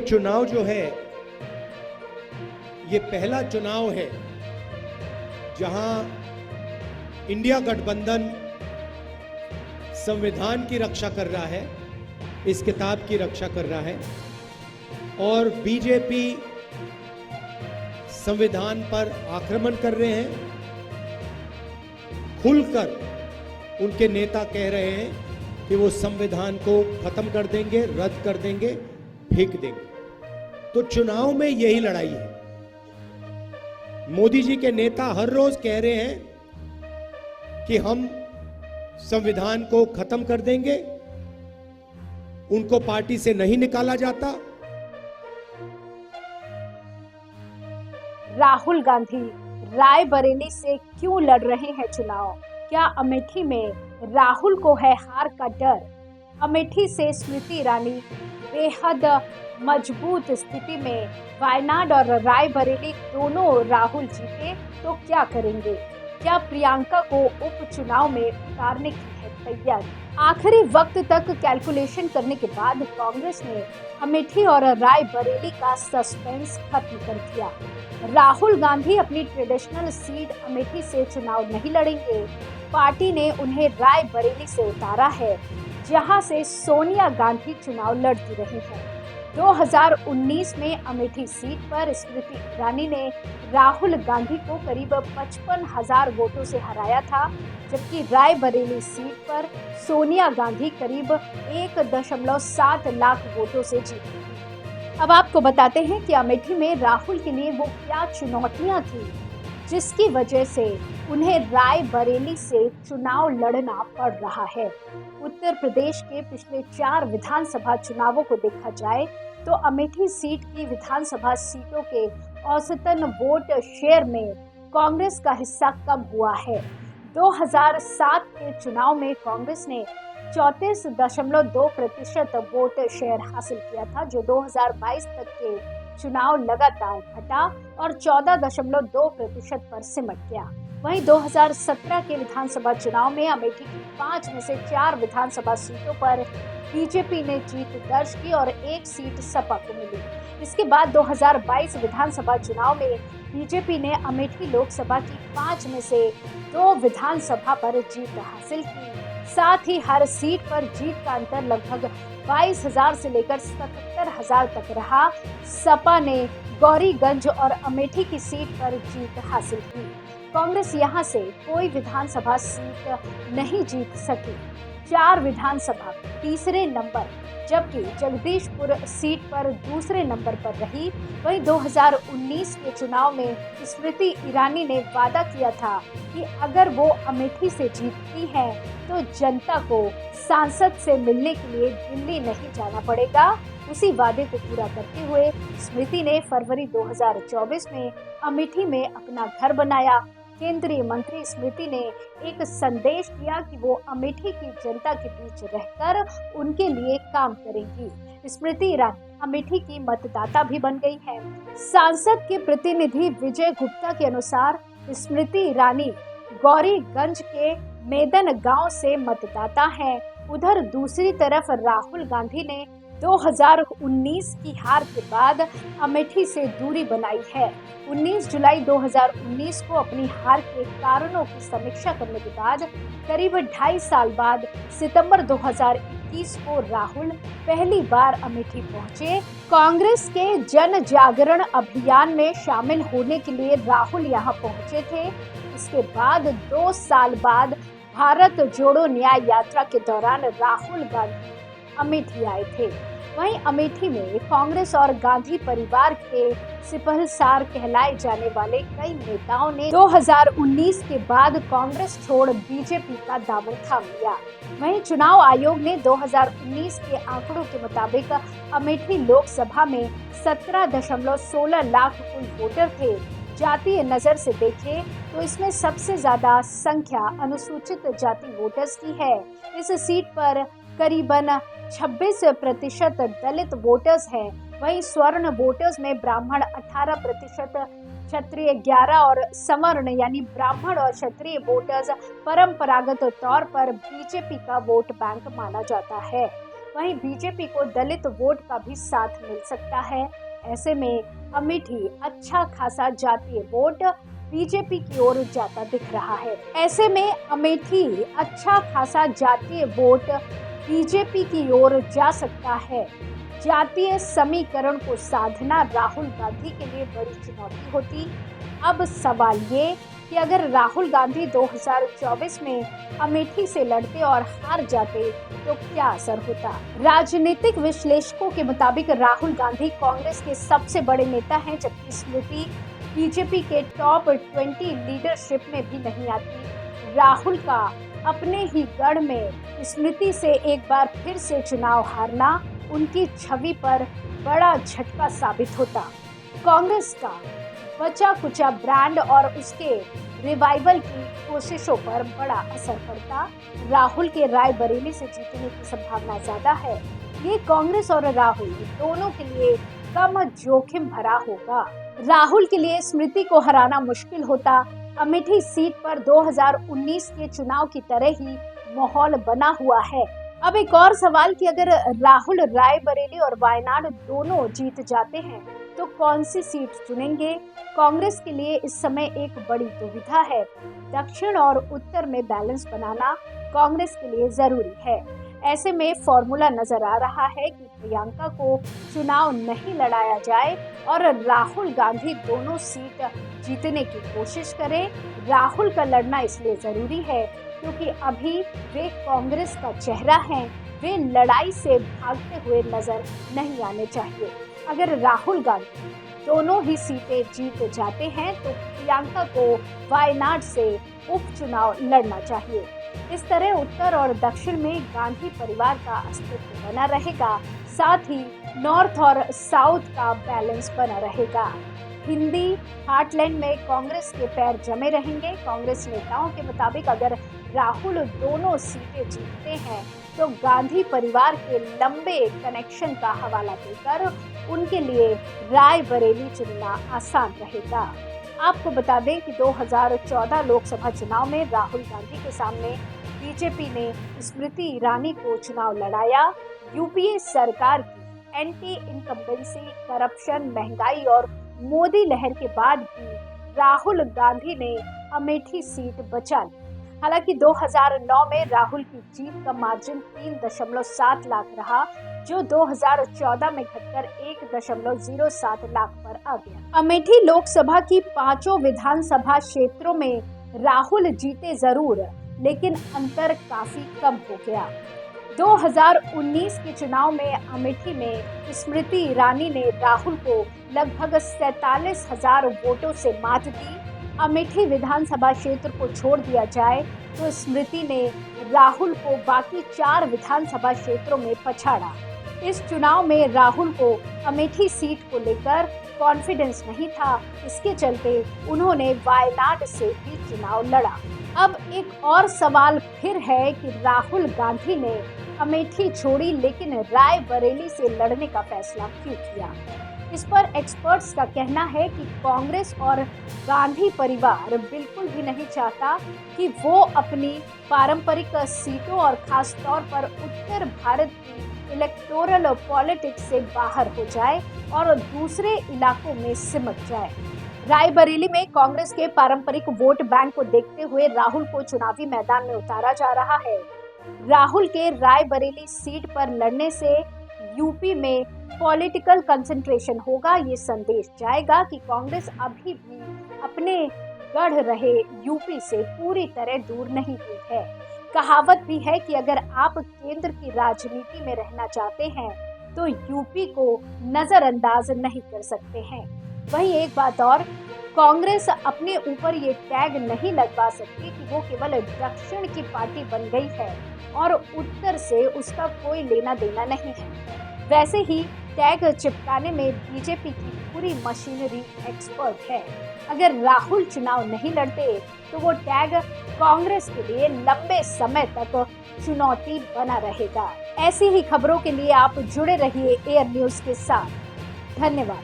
चुनाव जो है, ये पहला चुनाव है जहां इंडिया गठबंधन संविधान की रक्षा कर रहा है, इस किताब की रक्षा कर रहा है, और बीजेपी संविधान पर आक्रमण कर रहे हैं। खुलकर उनके नेता कह रहे हैं कि वो संविधान को खत्म कर देंगे, रद्द कर देंगे, फेंक देंगे। तो चुनाव में यही लड़ाई है। मोदी जी के नेता हर रोज कह रहे हैं कि हम संविधान को खत्म कर देंगे, उनको पार्टी से नहीं निकाला जाता। राहुल गांधी रायबरेली से क्यों लड़ रहे हैं चुनाव? क्या अमेठी में राहुल को है हार का डर? अमेठी से स्मृति ईरानी बेहद मजबूत स्थिति में, वायनाड और रायबरेली दोनों राहुल जीते तो क्या करेंगे? क्या प्रियंका को उपचुनाव में उतारने की है तैयारी? आखिरी वक्त तक कैलकुलेशन करने के बाद कांग्रेस ने अमेठी और रायबरेली का सस्पेंस खत्म कर दिया। राहुल गांधी अपनी ट्रेडिशनल सीट अमेठी से चुनाव नहीं लड़ेंगे। पार्टी ने उन्हें रायबरेली से उतारा है, जहां से सोनिया गांधी चुनाव लड़ती रही हैं। 2019 में अमेठी सीट पर स्मृति ईरानी ने राहुल गांधी को करीब 55,000 वोटों से हराया था, जबकि रायबरेली सीट पर सोनिया गांधी करीब 1.7 लाख वोटों से जीती। अब आपको बताते हैं कि अमेठी में राहुल के लिए वो क्या चुनौतियां थी जिसकी वजह से उन्हें रायबरेली से चुनाव लड़ना पड़ रहा है। उत्तर प्रदेश के पिछले 4 विधानसभा चुनावों को देखा जाए तो अमेठी सीट की विधानसभा सीटों के औसतन वोट शेयर में कांग्रेस का हिस्सा कम हुआ है। 2007 के चुनाव में कांग्रेस ने 34.2% वोट शेयर हासिल किया था, जो 2022 तक के चुनाव लगातार घटा और 14.2% पर सिमट गया। वहीं 2017 के विधानसभा चुनाव में अमेठी की 5 में से 4 विधानसभा सीटों पर बीजेपी ने जीत दर्ज की और 1 सीट सपा को मिली। इसके बाद 2022 विधानसभा चुनाव में बीजेपी ने अमेठी लोकसभा की 5 में से 2 विधानसभा पर जीत हासिल की। साथ ही हर सीट पर जीत का अंतर लगभग 22,000 से लेकर 77,000 तक रहा। सपा ने गौरीगंज और अमेठी की सीट पर जीत हासिल की। कांग्रेस यहां से कोई विधानसभा सीट नहीं जीत सकी। 4 विधानसभा तीसरे नंबर, जबकि जगदीशपुर सीट पर दूसरे नंबर पर रही। वहीं 2019 के चुनाव में स्मृति ईरानी ने वादा किया था कि अगर वो अमेठी से जीतती हैं तो जनता को सांसद से मिलने के लिए दिल्ली नहीं जाना पड़ेगा। उसी वादे को पूरा करते हुए स्मृति ने फरवरी 2024 में अमेठी में अपना घर बनाया। केंद्रीय मंत्री स्मृति ने एक संदेश दिया कि वो अमेठी की जनता के बीच रहकर उनके लिए काम करेंगी। स्मृति ईरानी अमेठी की मतदाता भी बन गई है। सांसद के प्रतिनिधि विजय गुप्ता के अनुसार स्मृति ईरानी गौरीगंज के मेदन गांव से मतदाता हैं। उधर दूसरी तरफ राहुल गांधी ने 2019 की हार के बाद अमेठी से दूरी बनाई है। 19 जुलाई 2019 को अपनी हार के कारणों की समीक्षा करने के बाद करीब 2.5 साल बाद सितंबर 2021 को राहुल पहली बार अमेठी पहुंचे। कांग्रेस के जन जागरण अभियान में शामिल होने के लिए राहुल यहां पहुंचे थे। इसके बाद 2 साल बाद भारत जोड़ो न्याय यात्रा के दौरान राहुल गांधी अमेठी आए थे। वहीं अमेठी में कांग्रेस और गांधी परिवार के सिपहसार कहलाए जाने वाले कई नेताओं ने 2019 के बाद कांग्रेस छोड़ बीजेपी का दामन थाम लिया। वहीं चुनाव आयोग ने 2019 के आंकड़ों के मुताबिक अमेठी लोकसभा में 17.16 लाख कुल वोटर थे। जातीय नजर से देखें तो इसमें सबसे ज्यादा संख्या अनुसूचित जाति वोटर्स की है। इस सीट पर करीबन 26% दलित वोटर्स हैं। वहीं स्वर्ण वोटर्स में ब्राह्मण 18%, क्षत्रिय 11 और सवर्ण यानी ब्राह्मण और क्षत्रिय वोटर्स परंपरागत तौर पर बीजेपी का वोट बैंक माना जाता है। वहीं बीजेपी को दलित वोट का भी साथ मिल सकता है। ऐसे में अमेठी अच्छा खासा जातीय वोट बीजेपी की ओर जाता दिख रहा है। ऐसे में अमेठी अच्छा खासा जातीय वोट बीजेपी की ओर जा सकता है। जातीय समीकरण को साधना राहुल गांधी के लिए बड़ी चुनौती होती। अब सवाल ये कि अगर राहुल गांधी 2024 में अमेठी से लड़ते और हार जाते तो क्या असर होता। राजनीतिक विश्लेषकों के मुताबिक राहुल गांधी कांग्रेस के सबसे बड़े नेता हैं, जबकि स्मृति बीजेपी के टॉप 20 लीडरशिप में भी नहीं आती। राहुल का अपने ही गढ़ में स्मृति से एक बार फिर से चुनाव हारना उनकी छवि पर बड़ा झटका साबित होता। कांग्रेस का बचा कुचा ब्रांड और उसके रिवाइवल की कोशिशों पर बड़ा असर पड़ता। राहुल के रायबरेली से जीतने की संभावना ज्यादा है। ये कांग्रेस और राहुल दोनों के लिए कम जोखिम भरा होगा। राहुल के लिए स्मृति को हराना मुश्किल होता। अमेठी सीट पर 2019 के चुनाव की तरह ही माहौल बना हुआ है। अब एक और सवाल कि अगर राहुल रायबरेली और वायनाड दोनों जीत जाते हैं तो कौन सी सीट चुनेंगे। कांग्रेस के लिए इस समय एक बड़ी दुविधा है। दक्षिण और उत्तर में बैलेंस बनाना कांग्रेस के लिए जरूरी है। ऐसे में फॉर्मूला नजर आ रहा है कि प्रियंका को चुनाव नहीं लड़ाया जाए और राहुल गांधी दोनों सीट जीतने की कोशिश करें। राहुल का लड़ना इसलिए जरूरी है क्योंकि अभी वे कांग्रेस का चेहरा हैं। वे लड़ाई से भागते हुए नजर नहीं आने चाहिए। अगर राहुल गांधी दोनों ही सीटें जीत जाते हैं तो प्रियंका को वायनाड से उपचुनाव लड़ना चाहिए। इस तरह उत्तर और दक्षिण में गांधी परिवार का अस्तित्व बना रहेगा, साथ ही नॉर्थ और साउथ का बैलेंस बना रहेगा। हिंदी हार्टलैंड में कांग्रेस के पैर जमे रहेंगे। कांग्रेस नेताओं के मुताबिक अगर राहुल दोनों सीटें जीतते हैं तो गांधी परिवार के लंबे कनेक्शन का हवाला देकर उनके लिए रायबरेली चुनना आसान रहेगा। आपको बता दें कि 2014 लोकसभा चुनाव में राहुल गांधी के सामने बीजेपी ने स्मृति ईरानी को चुनाव लड़ाया। यूपीए सरकार की एंटी इनकम्बेंसी, करप्शन, महंगाई और मोदी लहर के बाद भी राहुल गांधी ने अमेठी सीट बचा ली। हालांकि 2009 में राहुल की जीत का मार्जिन 3.7 लाख रहा, जो 2014 में घटकर 1.07 लाख पर आ गया। अमेठी लोकसभा की 5 विधानसभा क्षेत्रों में राहुल जीते जरूर, लेकिन अंतर काफी कम हो गया। 2019 के चुनाव में अमेठी में स्मृति ईरानी ने राहुल को लगभग 47,000 वोटों से मात दी। अमेठी विधानसभा क्षेत्र को छोड़ दिया जाए तो स्मृति ने राहुल को बाकी 4 विधानसभा क्षेत्रों में पछाड़ा। इस चुनाव में राहुल को अमेठी सीट को लेकर कॉन्फिडेंस नहीं था, इसके चलते उन्होंने वायनाड से भी चुनाव लड़ा। अब एक और सवाल फिर है कि राहुल गांधी ने अमेठी छोड़ी लेकिन रायबरेली से लड़ने का फैसला क्यों किया। इस पर एक्सपर्ट्स का कहना है कि कांग्रेस और गांधी परिवार बिल्कुल भी नहीं चाहता कि वो अपनी पारंपरिक सीटों और खास तौर पर उत्तर भारत की इलेक्टोरल पॉलिटिक्स से बाहर हो जाए और दूसरे इलाकों में सिमट जाए। रायबरेली में कांग्रेस के पारंपरिक वोट बैंक को देखते हुए राहुल को चुनावी मैदान में उतारा जा रहा है। राहुल के रायबरेली सीट पर लड़ने से यूपी में पॉलिटिकल कंसंट्रेशन होगा। ये संदेश जाएगा कि कांग्रेस अभी भी अपने गढ़ रहे यूपी से पूरी तरह दूर नहीं हुई है। कहावत भी है कि अगर आप केंद्र की राजनीति में रहना चाहते हैं तो यूपी को नजरअंदाज नहीं कर सकते हैं। वहीं एक बात और, कांग्रेस अपने ऊपर ये टैग नहीं लगवा सकती कि वो केवल दक्षिण की पार्टी बन गई है और उत्तर से उसका कोई लेना देना नहीं है। वैसे ही टैग चिपकाने में बीजेपी की पूरी मशीनरी एक्सपर्ट है। अगर राहुल चुनाव नहीं लड़ते तो वो टैग कांग्रेस के लिए लंबे समय तक चुनौती बना रहेगा। ऐसी ही खबरों के लिए आप जुड़े रहिए एयर न्यूज के साथ। धन्यवाद।